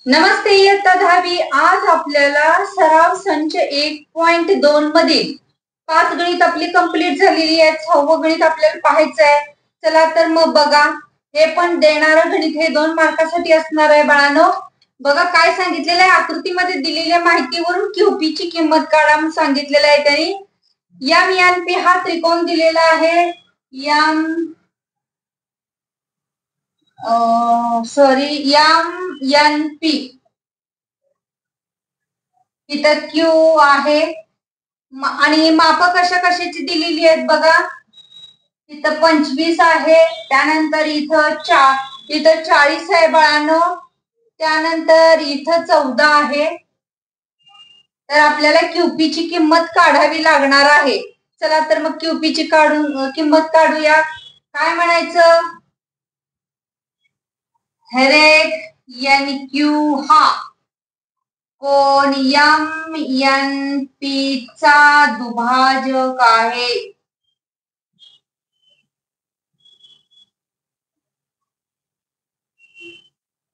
नमस्ते इयत्ता 10वी. आज आपल्याला सराव संच 1.2 मधील 5 गणित आपली कंप्लीट झालेली आहेत. 6वं गणित आपल्याला पाहायचं आहे. चला तर मग बघा, हे पण देणारं गणित हे 2 मार्कासाठी असणार आहे बाळांनो. बघा काय सांगितलेलं आहे, आकृतीमध्ये दिलेल्या माहितीवरून क्यूपी ची किंमत काढा म्हणून सांगितलेलं आहे त्यांनी. एम एन पी हा त्रिकोण दिलेला आहे. एम पी इथं क्यू आहे आणि माप कशा कशाची दिलेली आहेत बघा. इथं 25 आहे, त्यानंतर इथं 40 आहे बाळांनो, त्यानंतर इथं 14 आहे. तर आपल्याला क्यूपी ची किंमत काढावी लागणार आहे. चला तर मग क्यूपी ची किंमत काढूया. काय म्हणायचं, हरेक एन क्यू हा कोण एम एन पी चा दुभाजक आहे.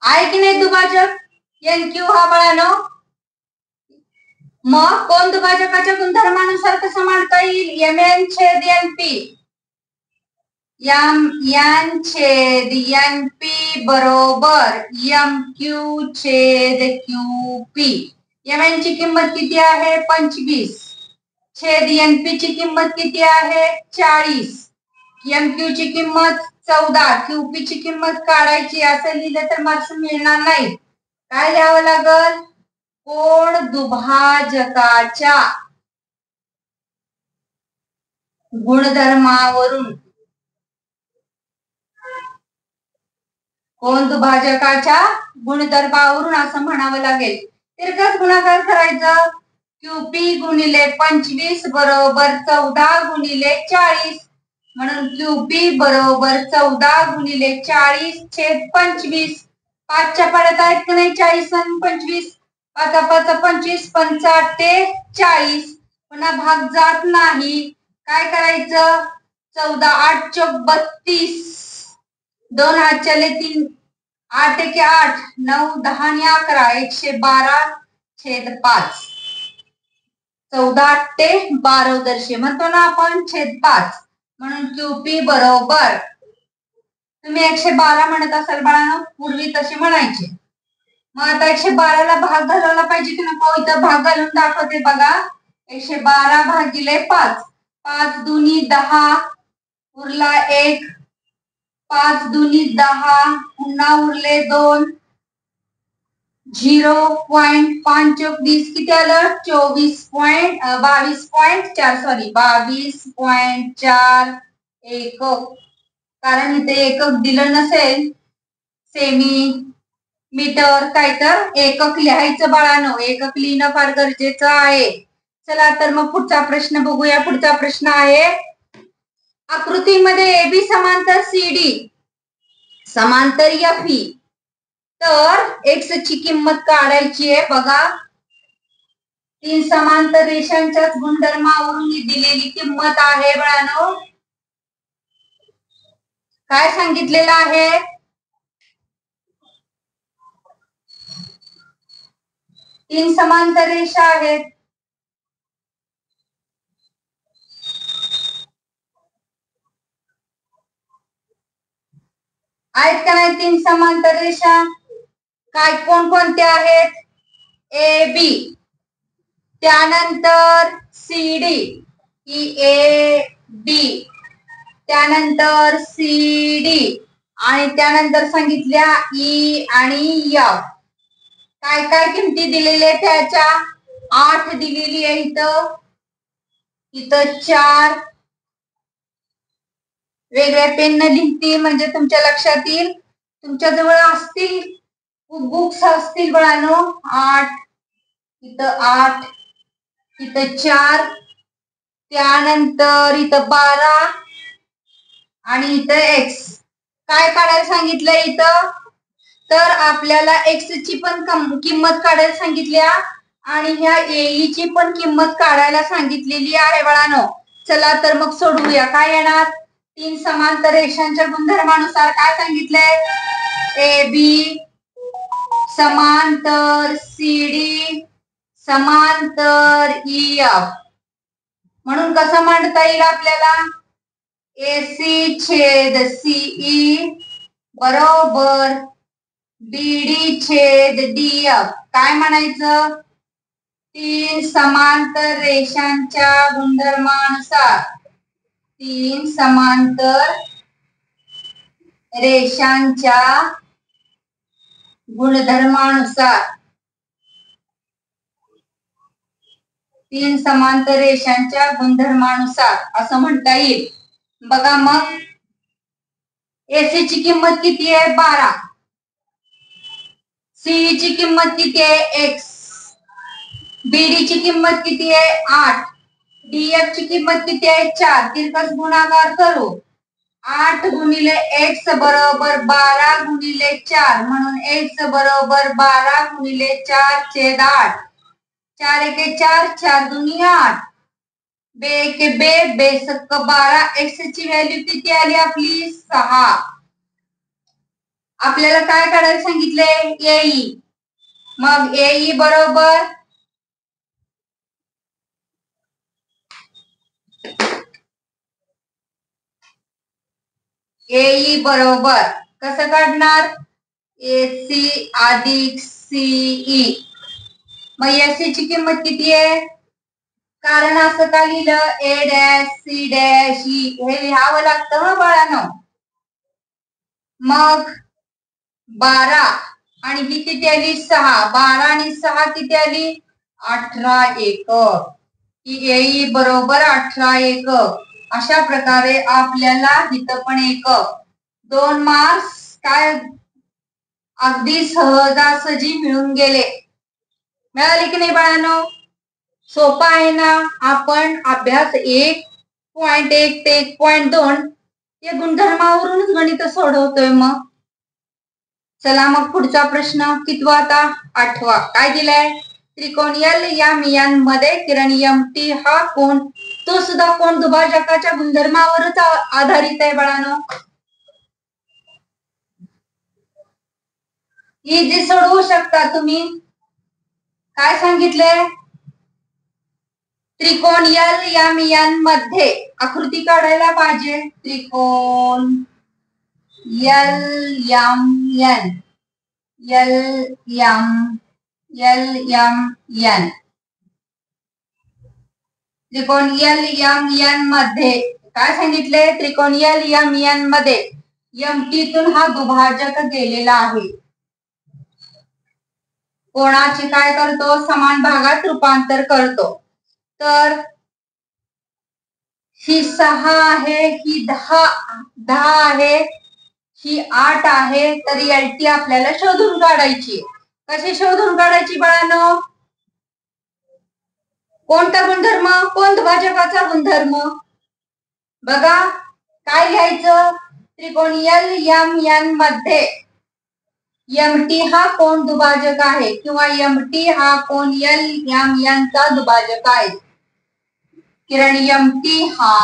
आहे की नाही दुभाजक एन क्यू हा बाळांनो? मग कोण दुभाजकाच्या गुणधर्मानुसार कसं मांडता येईल? एम एन छेद एन पी, एम एन छेद एन पी बरोबर एम क्यू छेद क्यू पी. एम एन ची किंमत किती आहे? 25. छेद एन पी ची किंमत किती आहे? 40. एम क्यू ची किंमत 14. क्यूपी ची किंमत काढायची. असं लिहिलं तर मार्क्स मिळणार नाही. काय लिहावं लागल? कोण दुभाजकाच्या गुणधर्मावरून, कोण दुभाजकाच्या गुणधर्मावरून असं म्हणावं लागेल. तिरकस गुणाकार करायचं. क्यूपी गुणिले 25 बरोबर 14 गुणिले 40. म्हणून क्यूपी बरोबर 14 गुणिले 40 छेद 25. 5च्या पाड्यात आहेत की नाही 40 आणि 25? 5 5 25, 5 40. पुन्हा भाग जात नाही. काय करायचं? 14 8 चौक 32, 2 हात चले 3, 8 एके 8, 9 10 आणि 11, 112 छेद 5. 14 8 12 दर्शे म्हणतो ना आपण, छेद 5. म्हणून क्यूपी बरोबर, तुम्ही 112 म्हणत असाल बाळांनो, पूर्वी तसे म्हणायचे. मग आता 112 ला भाग घालवला पाहिजे की नको? इथं भाग घालून दाखवते बघा. 112 भागिले 5, 5 दुनी 10 उरला 1, 5 दुनी 10 पुन्हा उरले 2, 0.5 चौक 20 किती आलं? 22.4 सॉरी 22.4 एकक. कारण इथे एकक दिलं नसेल, सेमी मीटर काय तर एकक लिहायचं बाळांनो. एकक लिहिणं फार गरजेचं आहे. चला तर मग पुढचा प्रश्न बघूया. पुढचा प्रश्न आहे, आकृतीमध्ये एबी समांतर सीडी समांतर एफई, तर एक्स ची किंमत काढायची आहे. बघा, 3 समांतर रेषांच्याच गुणधर्मावरून दिलेली किंमत आहे बाळांनो. काय सांगितलेलं आहे? 3 समांतर रेषा आहेत. आहेत का नाही 3 समांतर रेषा? काय कोणकोणत्या आहेत? ए बी, त्यानंतर सी डी, ए बी, त्यानंतर सी डी आणि त्यानंतर सांगितल्या ई आणि एफ. काय काय किमती दिलेल्या आहेत त्याच्या? 8 दिलेली आहे इथं, इथं 4. वेगळ्या पेननं लिहिते म्हणजे तुमच्या लक्षात येईल. तुमच्या जवळ असतील बुक्स असतील बाळांनो. 8 इथं 8, इथं 4, त्यानंतर इथं 12 आणि इथं एक्स. काय काढायला सांगितलंय इथं? तर आपल्याला एक्स ची पण किंमत काढायला सांगितल्या आणि ह्या ए ची पण किंमत काढायला सांगितलेली आहे बाळांनो. चला तर मग सोडवूया. काय येणार? 3 समांतर रेषांच्या गुणधर्मानुसार काय सांगितलंय? ए बी समांतर CD समांतर EF म्हणून कसं मांडता येईल आपल्याला? AC छेद CE बरोबर BD छेद DF. काय म्हणायचं? तीन समांतर रेषांच्या गुणधर्मानुसार तीन समांतर रेषांच्या गुणधर्मानुसार तीन समांतर रेषांच्या गुणधर्मानुसार असं म्हणता येईल. बघा मग AC ची किंमत किती आहे? 12. CE ची किंमत किती आहे? X. BD ची किंमत किती आहे? 8. DF ची किंमत किती आहे? 4. तिरकस गुणाकार करू. 8 गुणिले X बरोबर 12 गुणिले 4 म्हणून X बरोबर 12 गुणिले 4 छेद 8. 4 एके 4 4 दुनी 8 बे एके बे बे सक्क 12. X ची व्हॅल्यू किती आली आपली? 6. आपल्याला काय काढायला सांगितले? AE. मग AE बरोबर AE बरोबर कसं काढणार? AC अधिक CE. मग AC ची किंमत किती आहे? कारण असं का लिहिलं? A dash C dash E हे लिहावं लागतं ना बाळांनो. मग 12 आणि ही किती आली? 6. 12 आणि 6 किती आली? 18 एकक. ही AE बरोबर 18 एकक. अशा प्रकारे आपल्याला इथं पण एकक 2 मार्क्स काय अगदी सहजासहजी मिळून गेले. मिळाले की नाही बाळांनो? सोपा आहे ना? आपण अभ्यास 1.1 ते 1.2 या गुणधर्मावरूनच गणित सोडवतोय. मग चला मग पुढचा प्रश्न कितवा आता? 8वा. काय दिलाय? त्रिकोण LMN मध्ये किरण MT हा कोण तो सुद्धा कोण दुभाजकाच्या गुणधर्मावरच आधारित आहे बाळांनो. इझी सोडवू शकता तुम्ही. काय सांगितले? त्रिकोण LMN मध्ये आकृती काढायला पाहिजे. त्रिकोण LMN त्रिकोण LMN मध्ये काय सांगितले? त्रिकोण LMN मध्ये MT तून हा दुभाजक गेलेला आहे. कोणाचे काय करतो? समान भागात रूपांतर करतो. तर ही 6 आहे, ही 10 आहे, ही 8 आहे. तर LT आपल्याला शोधून काढायची. कशी शोधून काढायची बाळांनो? कोणता गुणधर्म? कोण दुभाजकाचा गुणधर्म? बघा काय लिहायचं? त्रिकोण LMN मध्ये MT हा कोण दुभाजक आहे किंवा MT हा कोण LMN चा दुभाजक आहे. किरण MT हा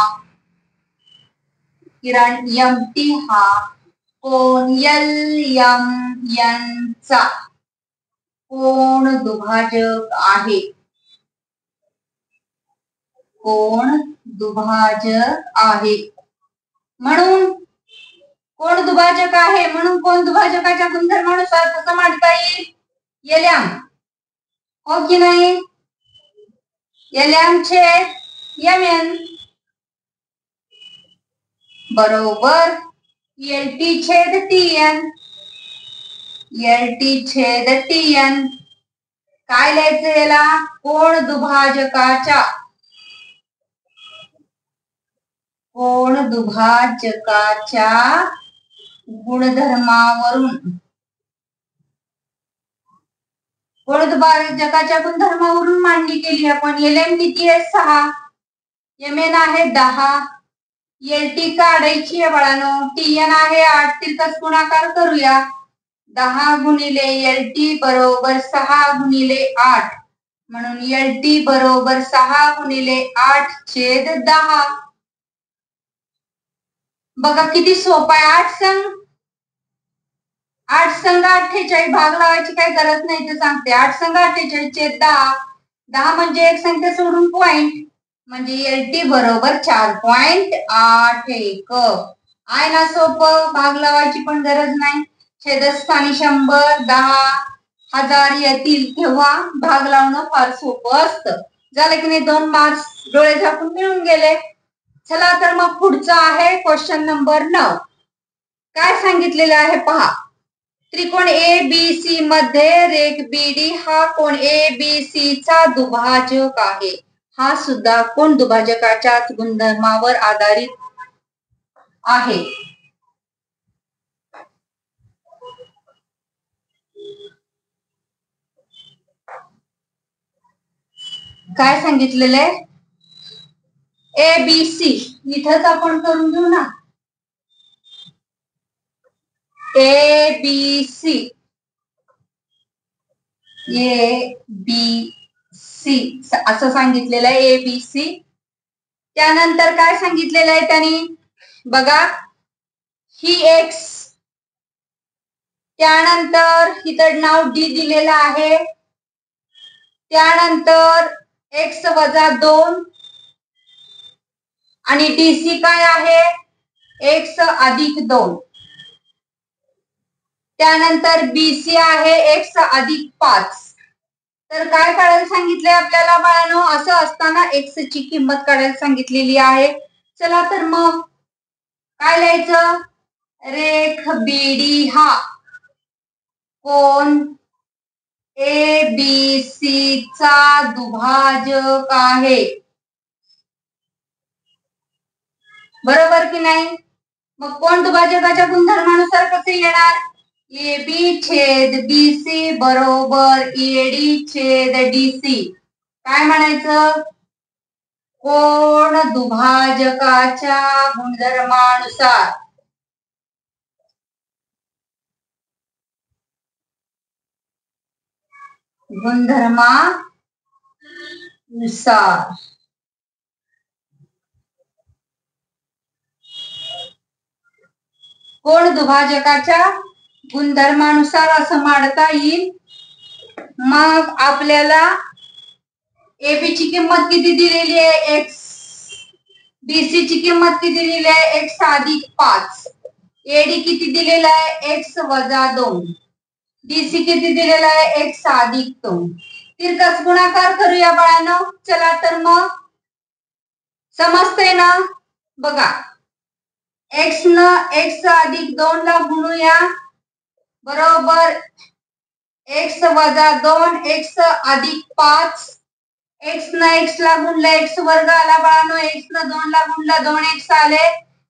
कोण LMN चा कोण दुभाजक आहे. कोण दुभाजक आहे म्हणून कोण दुभाजक आहे म्हणून कोण दुभाजकाच्या गुणधर्मानुसार कसं मांडता येईल? LM. हो की नाही? LM छेद MN बरोबर LT छेद TN. LT छेद TN. काय लिहायचं याला? कोण दुभाजकाच्या गुणधर्मावरून कोण दुभाजकाच्या गुणधर्मावरून मांडणी केली आपण. LM किती आहे? 6. MN आहे 10. LT काढायची आहे बाळांनो. TN आहे 8. तिरकस गुणाकार करूया. 10 गुणिले LT बरोबर 6 गुणिले 8 म्हणून LT बरोबर 6 गुणिले 8 छेद 10. बघा किती सोपा आहे. 8 संग 8 संघ 48 भाग लावायची काही गरज नाही ते सांगते. 8 संघ 48 चे 10. 10 म्हणजे एक संख्या सोडून पॉइंट, म्हणजे LT बरोबर 4.81. आहे ना सोपं, भाग लावायची पण गरज नाही. छेदस्थानी 100, 10, 1000 येतील तेव्हा भाग लावणं फार सोपं असतं. झालं की नाही, 2 मार्क्स डोळे झाकून मिळून गेले. चला तर मग पुढचा आहे क्वेश्चन नंबर 9. काय सांगितलेलं आहे पहा. त्रिकोण ABC मध्ये रेख BD हा कोण ABC चा दुभाजक आहे. हा सुद्धा कोण दुभाजकाच्या गुणधर्मावर आधारित आहे. काय सांगितलेलं आहे. ABC इथंच आपण करून घेऊ ना. ABC असं सांगितलेलं आहे ABC. त्यानंतर काय सांगितलेलं आहे त्यांनी बघा, ही X, त्यानंतर इथं नाव D दिलेलं आहे, त्यानंतर X वजा 2 आणि DC काय आहे X अधिक 2. त्यानंतर BC आहे X अधिक 5. तर काय काढायला सांगितलंय आपल्याला बाळांनो, असं असताना X ची किंमत काढायला सांगितलेली आहे. चला तर मग काय लिहायचं. रेख BD हा कोण ABC चा दुभाजक आहे. बरोबर की नाही. मग कोण दुभाजकाच्या गुणधर्मानुसार कसे येणार. AB छेद BC बरोबर AD छेद DC. काय म्हणायचं, कोण दुभाजकाच्या गुणधर्मानुसार कोण दुभाजकाच्या गुणधर्मानुसार असं मांडता येईल. मग आपल्याला AB ची किंमत किती दिलेली आहे X, BC ची किंमत किती दिलेली आहे X अधिक 5, AD किती दिलेला आहे X वजा 2, DC किती दिलेला आहे X अधिक 2. तिरकस गुणाकार करूया बाळांनो. चला तर मग समजते ना. बघा, X न X अधिक 2 ला गुणूया बरोबर X वजा 2 X अधिक 5. X न X ला गुणला X वर्ग आला बाळांनो. X न 2 ला गुणला 2X आले.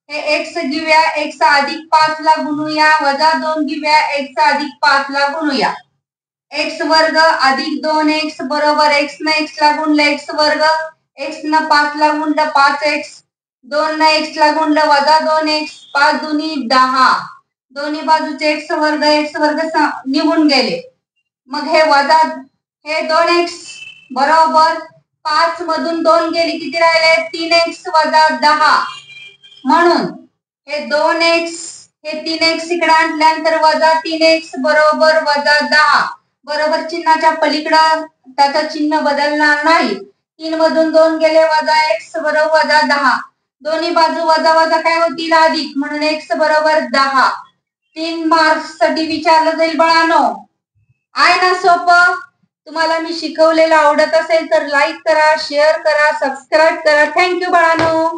हे X घेऊया X अधिक 5 ला गुणूया, वजा 2 घेऊया X अधिक 5 ला गुणूया. X वर्ग अधिक 2X बरोबर X न X ला गुणलं X वर्ग, X न 5 ला गुणलं 5X, 2 न X ला गुणलं वजा 2X, 5 दुनी 10. दोन्ही बाजूचे X वर्ग निघून गेले. मग हे वजा हे 2X बरोबर 5 मधून 2 गेली किती राहिले 3X वजा 10. म्हणून हे 2X हे 3X इकडे आणल्यानंतर वजा 3X बरोबर वजा 10. बरोबर चिन्हाच्या पलीकडे त्याचं चिन्ह बदलणार नाही. 3 मधून 2 गेले वजा X बरोबर वजा 10. दोन्ही बाजू वजा वजा काय होतील अधिक, म्हणून X बरोबर 10. 3 मार्क्स साठी विचारलं जाईल बाळांनो. आहे ना सोपं. तुम्हाला मी शिकवलेलं आवडत असेल तर लाईक करा, शेअर करा, सबस्क्राईब करा. थँक्यू बाळांनो.